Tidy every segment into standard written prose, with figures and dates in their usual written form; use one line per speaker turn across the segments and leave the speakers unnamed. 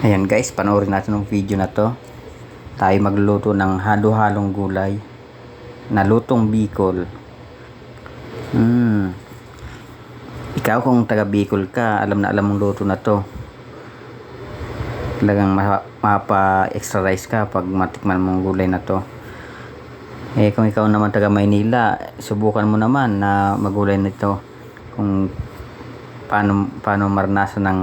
Ayan guys, panoorin natin ng video na to. Tayo magluluto ng halo-halong gulay na lutong Bicol. Ikaw kung taga Bicol ka, alam na alam mong luto na to. Talagang mapa-extra rice ka pag matikman mong gulay na to. Kung ikaw naman taga Maynila, subukan mo naman na magulay nito. Kung paano maranasan ng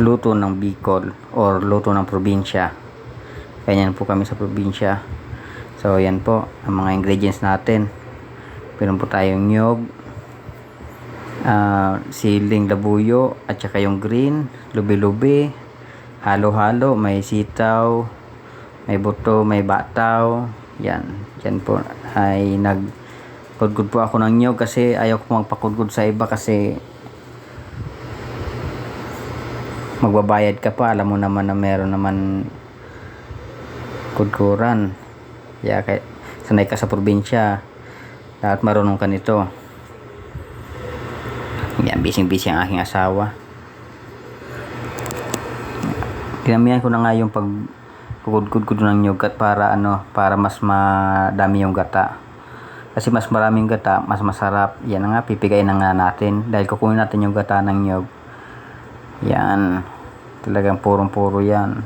luto ng Bicol or luto ng probinsya. Ganyan po kami sa probinsya. So yan po ang mga ingredients natin. Meron po tayong nyog, siling labuyo at saka yung green, lubi-lubi, halo-halo, may sitaw, may buto, may bataw. Yan po ay nagkudkud po ako ng nyog kasi ayaw ko magpakudkud sa iba kasi magbabayad ka pa, alam mo naman na meron naman kudkuran. Kaya sanay ka sa probinsya, dapat marunong ka nito. Yan, busy ang aking asawa. Tinamihan ko na nga yung pagkukudkud ko ng nyug para mas madami yung gata. Kasi mas maraming gata, mas masarap. Yan nga, pipigayin na nga natin dahil kukunin natin yung gata ng nyug. Yan, talagang purong-puro yan.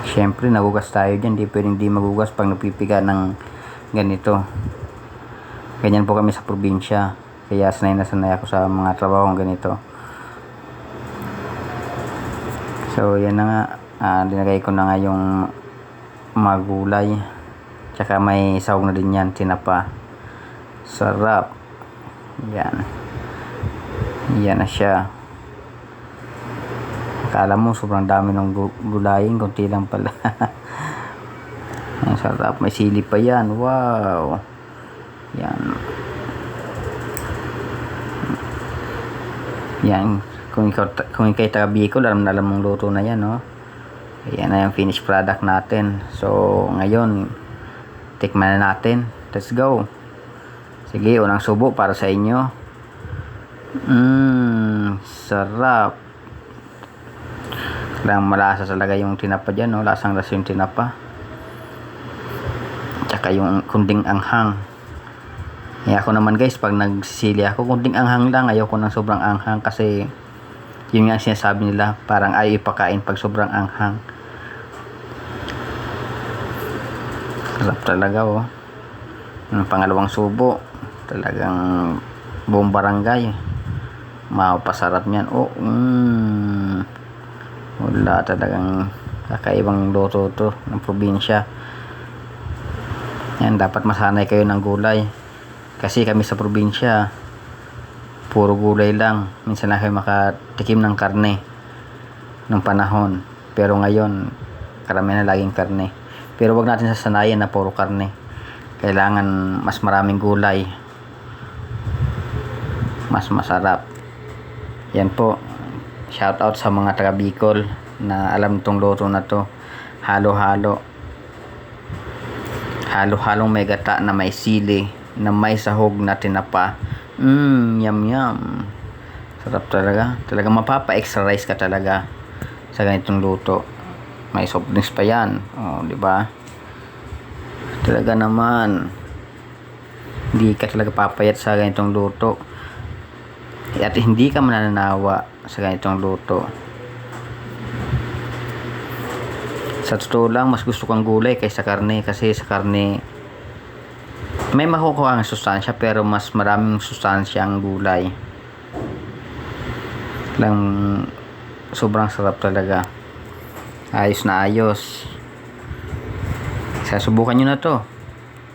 Syempre nagugas tayo dyan, di pwedeng di magugas pag napipiga ng ganito. Ganyan po kami sa probinsya, kaya sanay na sanay ako sa mga trabaho ganito. So yan na nga, dinagay ko na nga yung mga gulay, tsaka may sahog na din yan, tinapa. Sarap. Yan na siya. Akala mo sobrang dami ng gulayin, konti lang pala. Ang sarap, may sili pa yan. Wow. Yan, kung ikaw taga Bicol, alam na alam mong luto na yan, no? Ayan na yung finished product natin. So ngayon, tikman na natin. Let's go. Sige, unang subo para sa inyo. Sarap. Lang malasa talaga yung tinapa dyan, no? Lasang-lasa yung tinapa. Tsaka yung kunding anghang. Ako naman guys, pag nagsisili ako, kunding anghang lang. Ayaw ko ng sobrang anghang kasi yun nga sinasabi nila, parang ayaw ipakain pag sobrang anghang. Sarap talaga, oh. Ang pangalawang subo, talagang buong barangay mapasarap niyan. Wala, talagang kakaibang luto to ng probinsya. Yan, dapat masanay kayo ng gulay kasi kami sa probinsya puro gulay lang. Minsan lang kayo makatikim ng karne ng panahon, pero ngayon karamihan na laging karne. Pero wag natin sasanayan na puro karne. Kailangan mas maraming gulay, mas masarap. Yan po, shout out sa mga taga Bicol na alam itong luto na to. Halo-halong may gata na may sili na may sahog na tinapa. Yum. Sarap talaga. Talagang mapapa-extra rice ka talaga sa ganitong luto. May soft drinks pa yan. Di ba? Talaga naman, hindi ka talaga papayat sa ganitong luto. At hindi ka manananawa sa ganitong luto. Sa totoo lang, mas gusto kang gulay kaysa karne kasi sa karne may makukuha ang sustansya pero mas maraming sustansya ang gulay. Sobrang sarap talaga. Ayos na ayos. Subukan nyo na to.